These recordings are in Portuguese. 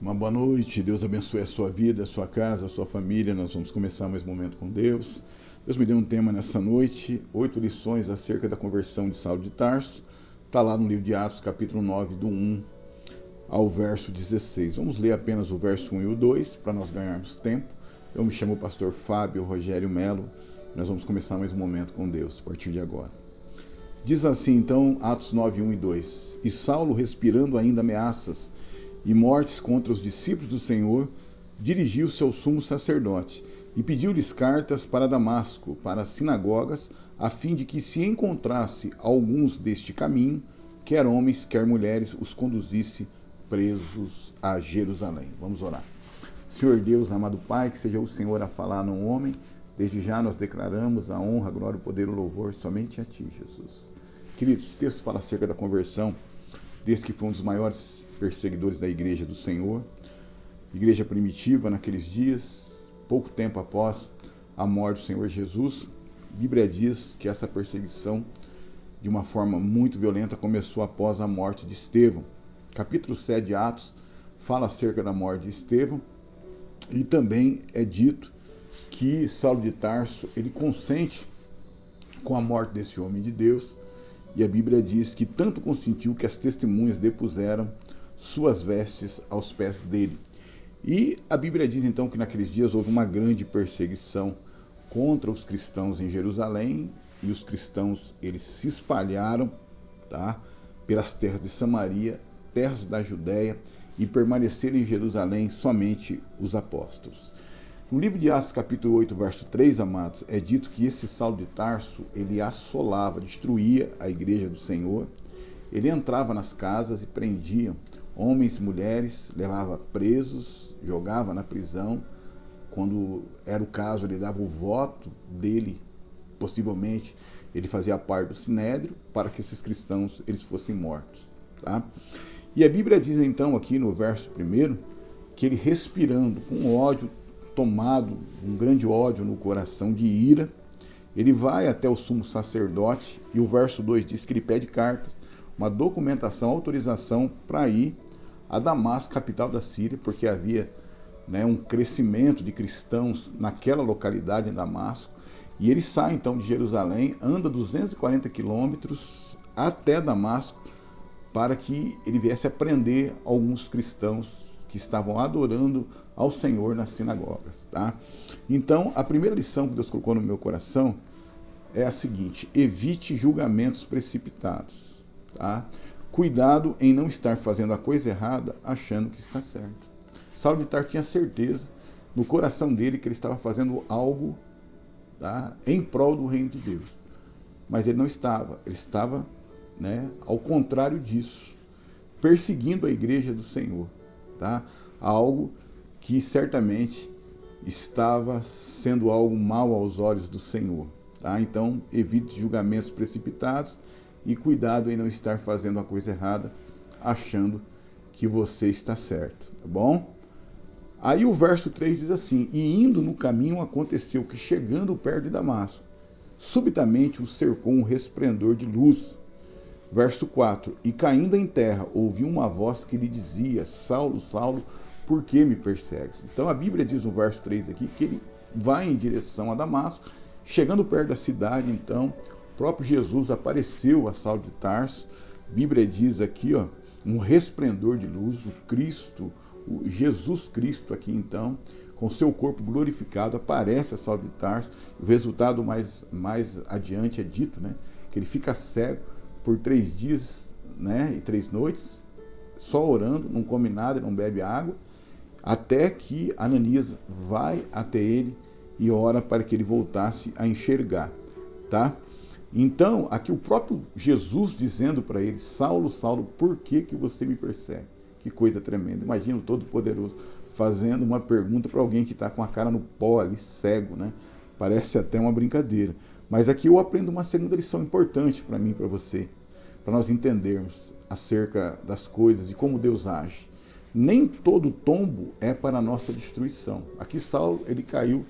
Uma boa noite, Deus abençoe a sua vida, a sua casa, a sua família. Nós vamos começar mais um momento com Deus. Deus me deu um tema nessa noite, 8 lições acerca da conversão de Saulo de Tarso. Está lá no livro de Atos, capítulo 9, do 1 ao verso 16. Vamos ler apenas o verso 1 e o 2, para nós ganharmos tempo. Eu me chamo o pastor Fábio Rogério Melo. Nós vamos começar mais um momento com Deus, a partir de agora. Diz assim, então, Atos 9, 1 e 2. E Saulo, respirando ainda ameaças e mortes contra os discípulos do Senhor, dirigiu-se ao sumo sacerdote e pediu-lhes cartas para Damasco, para as sinagogas, a fim de que se encontrasse alguns deste caminho, quer homens, quer mulheres, os conduzisse presos a Jerusalém. Vamos orar. Senhor Deus, amado Pai, que seja o Senhor a falar, não o homem. Desde já nós declaramos a honra, a glória, o poder e o louvor somente a Ti, Jesus. Queridos, esse texto fala acerca da conversão desse que foi um dos maiores perseguidores da igreja do Senhor, igreja primitiva naqueles dias, pouco tempo após a morte do Senhor Jesus. A Bíblia diz que essa perseguição, de uma forma muito violenta, começou após a morte de Estevão. Capítulo 7 de Atos fala acerca da morte de Estevão, e também é dito que Saulo de Tarso, ele consente com a morte desse homem de Deus, e a Bíblia diz que tanto consentiu que as testemunhas depuseram suas vestes aos pés dele. E a Bíblia diz então que naqueles dias houve uma grande perseguição contra os cristãos em Jerusalém, e os cristãos eles se espalharam, tá, pelas terras de Samaria, terras da Judéia, e permaneceram em Jerusalém somente os apóstolos. No livro de Atos, capítulo 8, verso 3, amados, é dito que esse Saulo de Tarso, ele assolava, destruía a igreja do Senhor, ele entrava nas casas e prendia homens e mulheres, levava presos, jogava na prisão. Quando era o caso, ele dava o voto dele, possivelmente ele fazia parte do Sinédrio, para que esses cristãos eles fossem mortos. Tá? E a Bíblia diz então aqui no verso 1, que ele respirando com ódio, tomado um grande ódio no coração de ira, ele vai até o sumo sacerdote, e o verso 2 diz que ele pede cartas, uma documentação, autorização para ir a Damasco, capital da Síria, porque havia, um crescimento de cristãos naquela localidade em Damasco. E ele sai então de Jerusalém, anda 240 quilômetros até Damasco, para que ele viesse a prender alguns cristãos que estavam adorando ao Senhor nas sinagogas. Tá? Então, a primeira lição que Deus colocou no meu coração é a seguinte: evite julgamentos precipitados. Tá? Cuidado em não estar fazendo a coisa errada achando que está certo. Saulo de Tarso tinha certeza no coração dele que ele estava fazendo algo, tá, em prol do reino de Deus. Mas ele não estava. Ele estava, ao contrário disso, perseguindo a igreja do Senhor. Tá? Algo que certamente estava sendo algo mal aos olhos do Senhor. Tá? Então, evite julgamentos precipitados e cuidado em não estar fazendo a coisa errada, achando que você está certo, tá bom? Aí o verso 3 diz assim: e indo no caminho aconteceu que, chegando perto de Damasco, subitamente o cercou um resplendor de luz. Verso 4, e caindo em terra, ouviu uma voz que lhe dizia: Saulo, Saulo, por que me persegues? Então a Bíblia diz no verso 3 aqui que ele vai em direção a Damasco. Chegando perto da cidade, então, o próprio Jesus apareceu a Saulo de Tarso. A Bíblia diz aqui, um resplendor de luz, o Cristo, o Jesus Cristo aqui então, com seu corpo glorificado, aparece a Saulo de Tarso. O resultado mais adiante é dito, que ele fica cego por 3 dias, e 3 noites, só orando, não come nada, não bebe água, até que Ananias vai até ele e ora para que ele voltasse a enxergar, tá? Então, aqui o próprio Jesus dizendo para ele: Saulo, Saulo, por que você me persegue? Que coisa tremenda. Imagina o Todo-Poderoso fazendo uma pergunta para alguém que está com a cara no pó ali, cego, Parece até uma brincadeira. Mas aqui eu aprendo uma segunda lição importante para mim e para você, para nós entendermos acerca das coisas e como Deus age. Nem todo tombo é para a nossa destruição. Aqui Saulo, ele caiu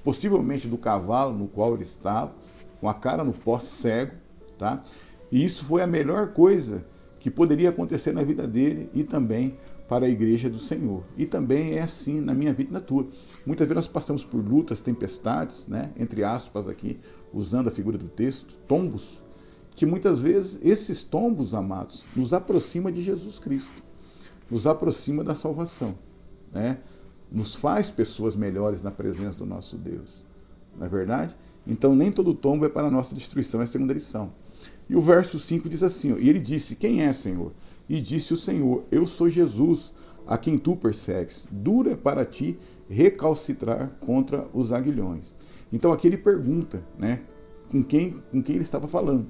possivelmente do cavalo no qual ele estava, com a cara no pó, cego, tá? E isso foi a melhor coisa que poderia acontecer na vida dele e também para a igreja do Senhor. E também é assim na minha vida e na tua. Muitas vezes nós passamos por lutas, tempestades, né? Entre aspas aqui, usando a figura do texto, tombos, que muitas vezes esses tombos, amados, nos aproxima de Jesus Cristo, nos aproxima da salvação, né? Nos faz pessoas melhores na presença do nosso Deus, não é verdade? Então nem todo tombo é para a nossa destruição, é a segunda lição. E o verso 5 diz assim, ó, e ele disse, quem é, Senhor? E disse o Senhor, eu sou Jesus, a quem tu persegues. Dura é para ti recalcitrar contra os aguilhões. Então aqui ele pergunta, né, com quem ele estava falando.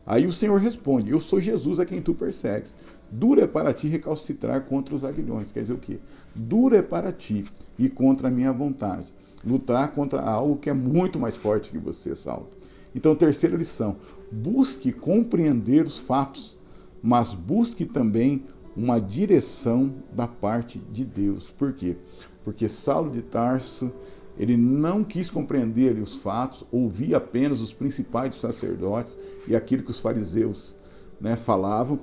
Aí o Senhor responde, eu sou Jesus a quem tu persegues. Dura é para ti recalcitrar contra os aguilhões. Quer dizer o quê? Dura é para ti e contra a minha vontade. Lutar contra algo que é muito mais forte que você, Saulo. Então, terceira lição, busque compreender os fatos, mas busque também uma direção da parte de Deus. Por quê? Porque Saulo de Tarso, ele não quis compreender ali os fatos, ouvia apenas os principais dos sacerdotes e aquilo que os fariseus, né, falavam.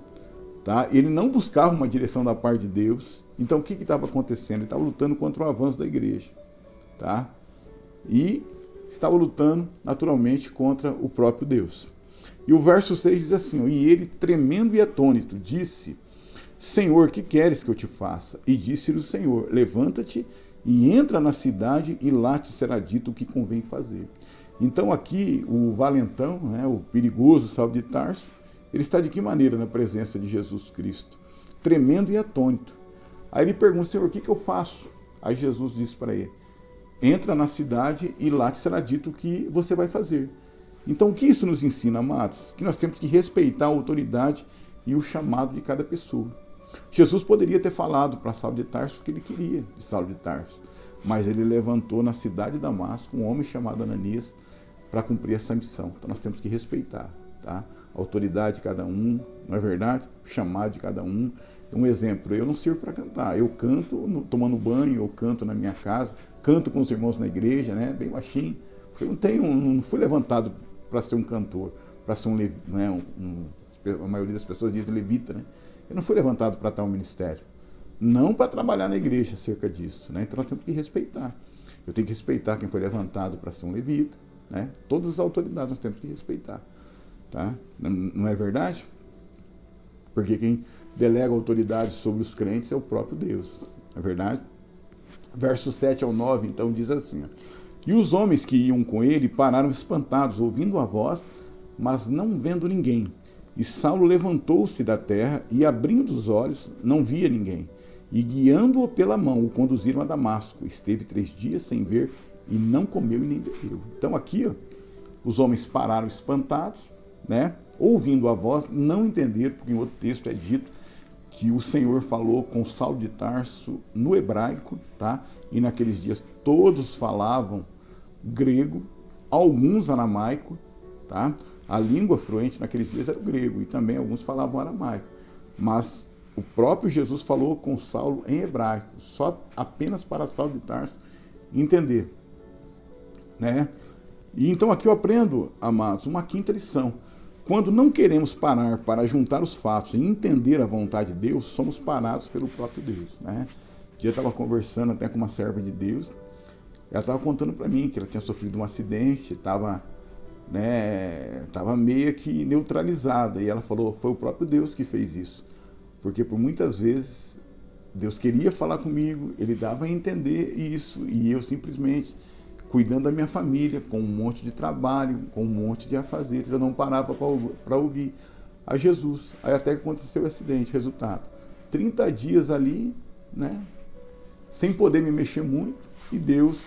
Tá? Ele não buscava uma direção da parte de Deus. Então o que estava acontecendo? Ele estava lutando contra o avanço da igreja. Tá? E estava lutando naturalmente contra o próprio Deus. E o verso 6 diz assim, ó, e ele, tremendo e atônito, disse, Senhor, que queres que eu te faça? E disse-lhe o Senhor, levanta-te e entra na cidade e lá te será dito o que convém fazer. Então aqui o valentão, né, o perigoso Saulo de Tarso, ele está de que maneira na presença de Jesus Cristo? Tremendo e atônito. Aí ele pergunta, Senhor, o que eu faço? Aí Jesus disse para ele, entra na cidade e lá te será dito o que você vai fazer. Então o que isso nos ensina, amados? Que nós temos que respeitar a autoridade e o chamado de cada pessoa. Jesus poderia ter falado para Saulo de Tarso o que ele queria de Saulo de Tarso, mas ele levantou na cidade de Damasco um homem chamado Ananias para cumprir essa missão. Então nós temos que respeitar, tá? A autoridade de cada um, não é verdade? O chamado de cada um. Um exemplo, eu não sirvo para cantar, eu canto tomando banho, eu canto na minha casa, canto com os irmãos na igreja, né? Bem baixinho. Eu não fui levantado para ser um cantor, para ser a maioria das pessoas diz levita, né? Eu não fui levantado para tal ministério, não para trabalhar na igreja acerca disso, né? Então nós temos que respeitar. Eu tenho que respeitar quem foi levantado para ser um levita, né? Todas as autoridades nós temos que respeitar, tá? Não é verdade? Porque quem delega autoridade sobre os crentes é o próprio Deus, não é verdade? Verso 7 ao 9, então, diz assim, ó, e os homens que iam com ele pararam espantados, ouvindo a voz, mas não vendo ninguém. E Saulo levantou-se da terra e, abrindo os olhos, não via ninguém. E, guiando-o pela mão, o conduziram a Damasco. Esteve 3 dias sem ver e não comeu e nem bebeu. Então aqui, ó, os homens pararam espantados, né? Ouvindo a voz, não entenderam, porque em outro texto é dito que o Senhor falou com Saulo de Tarso no hebraico, tá? E naqueles dias todos falavam grego, alguns aramaico, tá? A língua fluente naqueles dias era o grego e também alguns falavam aramaico. Mas o próprio Jesus falou com Saulo em hebraico, só apenas para Saulo de Tarso entender, né? E então aqui eu aprendo, amados, uma quinta lição. Quando não queremos parar para juntar os fatos e entender a vontade de Deus, somos parados pelo próprio Deus, né? Um dia eu estava conversando até com uma serva de Deus, ela estava contando para mim que ela tinha sofrido um acidente, estava meio que neutralizada, e ela falou, foi o próprio Deus que fez isso, porque por muitas vezes Deus queria falar comigo, Ele dava a entender isso, e eu simplesmente cuidando da minha família, com um monte de trabalho, com um monte de afazeres, eu não parava para ouvir a Jesus. Aí até que aconteceu o acidente, resultado, 30 dias ali, né, sem poder me mexer muito, e Deus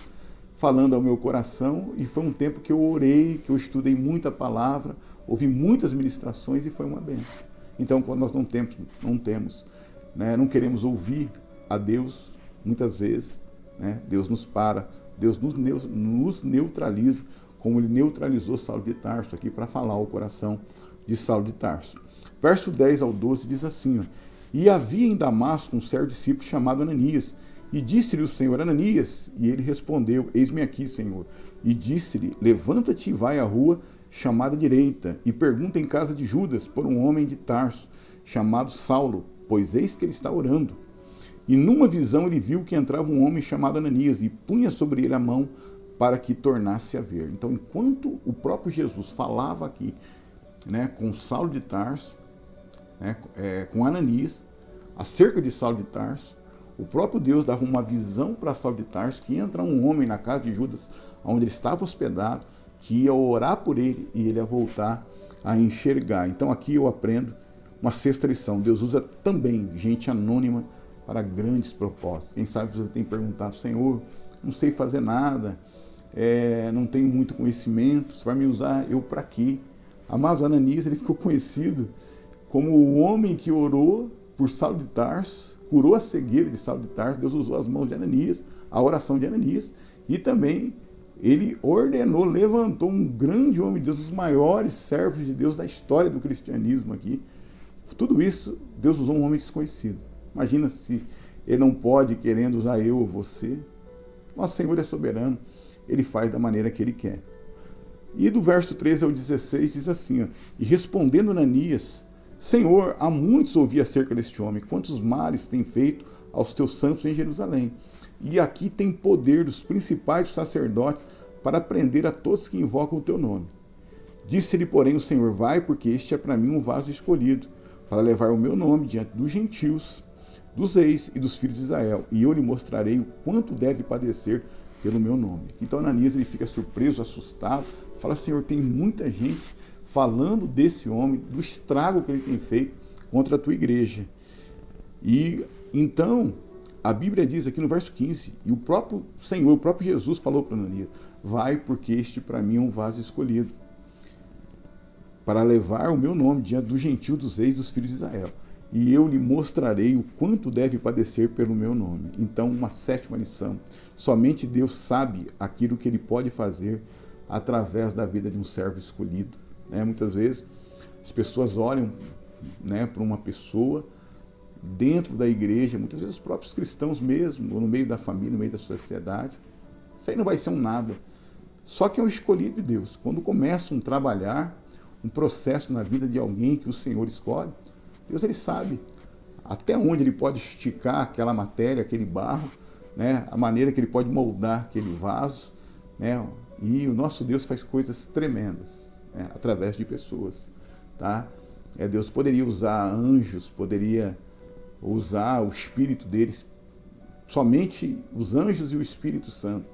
falando ao meu coração, e foi um tempo que eu orei, que eu estudei muita palavra, ouvi muitas ministrações e foi uma bênção. Então, quando nós não queremos ouvir a Deus, muitas vezes, né, Deus nos para, Deus nos neutraliza, como Ele neutralizou Saulo de Tarso aqui para falar ao coração de Saulo de Tarso. Verso 10 ao 12 diz assim, ó, e havia em Damasco um certo discípulo chamado Ananias, e disse-lhe o Senhor, Ananias, e ele respondeu, eis-me aqui, Senhor. E disse-lhe, levanta-te e vai à rua chamada direita, e pergunta em casa de Judas por um homem de Tarso, chamado Saulo, pois eis que ele está orando. E numa visão ele viu que entrava um homem chamado Ananias e punha sobre ele a mão para que tornasse a ver. Então, enquanto o próprio Jesus falava aqui, né, com Saulo de Tarso, né, com Ananias, acerca de Saulo de Tarso, o próprio Deus dava uma visão para Saulo de Tarso que ia entrar um homem na casa de Judas, onde ele estava hospedado, que ia orar por ele e ele ia voltar a enxergar. Então aqui eu aprendo uma sexta lição. Deus usa também gente anônima para grandes propósitos. Quem sabe você tem perguntado: Senhor, não sei fazer nada, não tenho muito conhecimento, você vai me usar eu para quê? Amados, Ananias, ele ficou conhecido como o homem que orou por Saulo de Tarso, curou a cegueira de Saulo de Tarso. Deus usou as mãos de Ananias, a oração de Ananias, e também ele ordenou, levantou um grande homem de Deus, um dos maiores servos de Deus da história do cristianismo aqui. Tudo isso, Deus usou um homem desconhecido. Imagina se ele não pode, querendo usar eu ou você. Nosso Senhor é soberano, ele faz da maneira que ele quer. E do verso 13 ao 16 diz assim, ó, e respondendo Ananias: Senhor, há muitos ouvi acerca deste homem, quantos males tem feito aos teus santos em Jerusalém. E aqui tem poder dos principais sacerdotes para prender a todos que invocam o teu nome. Disse-lhe, porém, o Senhor: vai, porque este é para mim um vaso escolhido, para levar o meu nome diante dos gentios, dos reis e dos filhos de Israel, e eu lhe mostrarei o quanto deve padecer pelo meu nome. Então Ananias, ele fica surpreso, assustado, fala: Senhor, tem muita gente falando desse homem, do estrago que ele tem feito contra a tua igreja. E então a Bíblia diz aqui no verso 15, e o próprio Senhor, o próprio Jesus falou para Ananias: vai, porque este para mim é um vaso escolhido, para levar o meu nome diante do gentio, dos reis, dos filhos de Israel, e eu lhe mostrarei o quanto deve padecer pelo meu nome. Então, uma sétima lição: somente Deus sabe aquilo que ele pode fazer através da vida de um servo escolhido. Muitas vezes as pessoas olham, para uma pessoa dentro da igreja, muitas vezes os próprios cristãos mesmo, ou no meio da família, no meio da sociedade. Isso aí não vai ser um nada. Só que é um escolhido de Deus. Quando começa um trabalhar, um processo na vida de alguém que o Senhor escolhe, Deus, ele sabe até onde ele pode esticar aquela matéria, aquele barro, a maneira que ele pode moldar aquele vaso, e o nosso Deus faz coisas tremendas, através de pessoas, tá? Deus poderia usar anjos, poderia usar o Espírito deles, somente os anjos e o Espírito Santo,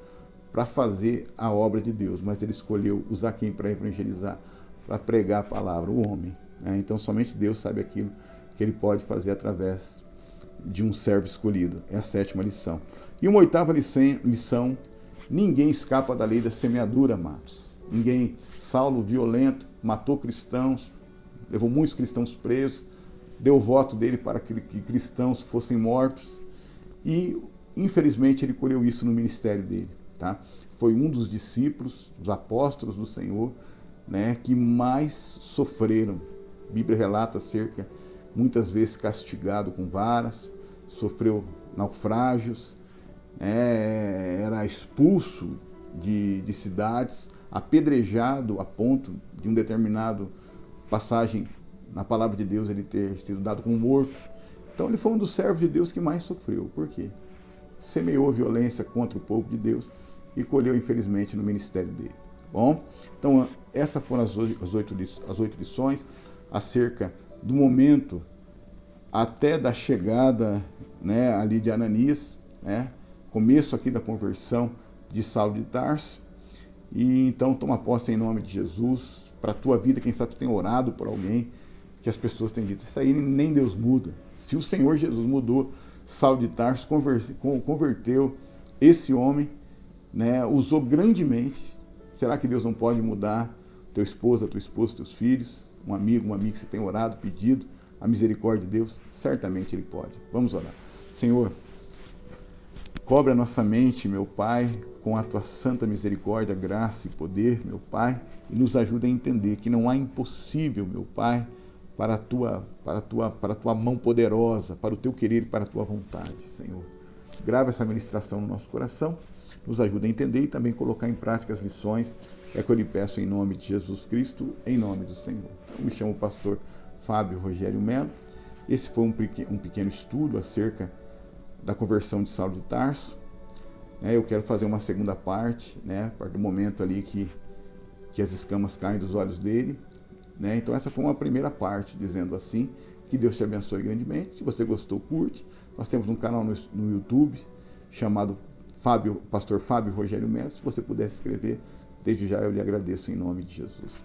para fazer a obra de Deus, mas ele escolheu usar quem para evangelizar, para pregar a palavra? O homem. Então somente Deus sabe aquilo que ele pode fazer através de um servo escolhido. É a sétima lição. E uma oitava lição: ninguém escapa da lei da semeadura, amados. Ninguém. Saulo, violento, matou cristãos, levou muitos cristãos presos, deu o voto dele para que cristãos fossem mortos, e infelizmente ele colheu isso no ministério dele, tá? Foi um dos discípulos, dos apóstolos do Senhor, que mais sofreram. A Bíblia relata acerca, muitas vezes castigado com varas, sofreu naufrágios, era expulso de cidades, apedrejado a ponto de um determinado passagem na palavra de Deus ele ter sido dado como morto. Então ele foi um dos servos de Deus que mais sofreu. Por quê? Semeou violência contra o povo de Deus e colheu, infelizmente, no ministério dele. Bom, então essas foram as oito lições acerca do momento até da chegada, ali de Ananias, começo aqui da conversão de Saulo de Tarso. E então toma posse em nome de Jesus para a tua vida. Quem sabe tu tem orado por alguém que as pessoas têm dito: isso aí nem Deus muda. Se o Senhor Jesus mudou Saulo de Tarso, converteu esse homem, usou grandemente, será que Deus não pode mudar teu esposo, a tua esposa, teus filhos, um amigo, uma amiga que você tem orado, pedido a misericórdia de Deus? Certamente Ele pode. Vamos orar. Senhor, cobre a nossa mente, meu Pai, com a tua santa misericórdia, graça e poder, meu Pai, e nos ajuda a entender que não há impossível, meu Pai, para a tua mão poderosa, para o teu querer e para a tua vontade, Senhor. Grava essa ministração no nosso coração, nos ajuda a entender e também colocar em prática as lições. É que eu lhe peço em nome de Jesus Cristo, em nome do Senhor. Eu me chamo o pastor Fábio Rogério Melo. Esse foi um pequeno estudo acerca da conversão de Saulo de Tarso. Eu quero fazer uma segunda parte, a partir do momento ali que as escamas caem dos olhos dele. Então essa foi uma primeira parte, dizendo assim, que Deus te abençoe grandemente. Se você gostou, curte. Nós temos um canal no YouTube chamado Pastor Fábio Rogério Melo. Se você puder se inscrever, desde já eu lhe agradeço em nome de Jesus.